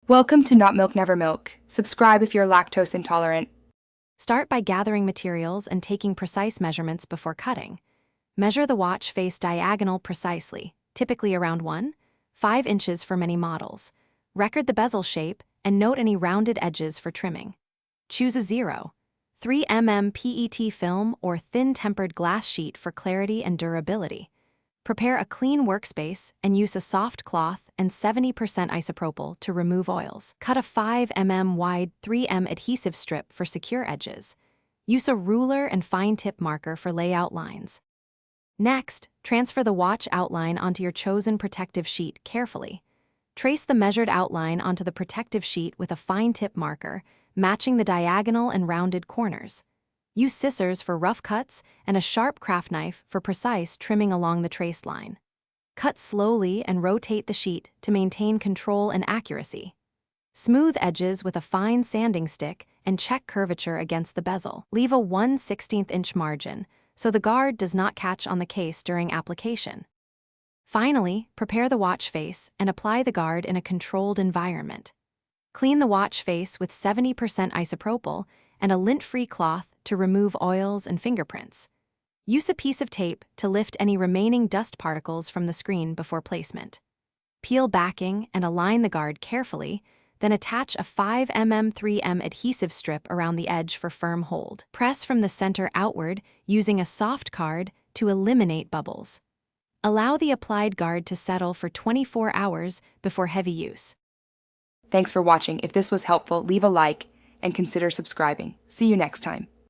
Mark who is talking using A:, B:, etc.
A: Welcome to Not Milk Never Milk. Subscribe if you're lactose intolerant.
B: Start by gathering materials and taking precise measurements before cutting. Measure the watch face diagonal precisely, typically around 1.5 inches for many models. Record the bezel shape and note any rounded edges for trimming. Choose a 0.3 mm PET film or thin tempered glass sheet for clarity and durability. Prepare a clean workspace and use a soft cloth and 70% isopropyl to remove oils. Cut a 5 mm wide 3M adhesive strip for secure edges. Use a ruler and fine tip marker for layout lines. Next, transfer the watch outline onto your chosen protective sheet carefully. Trace the measured outline onto the protective sheet with a fine tip marker, matching the diagonal and rounded corners. Use scissors for rough cuts and a sharp craft knife for precise trimming along the trace line. Cut slowly and rotate the sheet to maintain control and accuracy. Smooth edges with a fine sanding stick and check curvature against the bezel. Leave a 1/16 inch margin so the guard does not catch on the case during application. Finally, prepare the watch face and apply the guard in a controlled environment. Clean the watch face with 70% isopropyl and a lint-free cloth to remove oils and fingerprints. Use a piece of tape to lift any remaining dust particles from the screen before placement. Peel backing and align the guard carefully, then attach a 5 mm 3M adhesive strip around the edge for firm hold. Press from the center outward using a soft card to eliminate bubbles. Allow the applied guard to settle for 24 hours before heavy use.
A: Thanks for watching. If this was helpful, leave a like and consider subscribing. See you next time.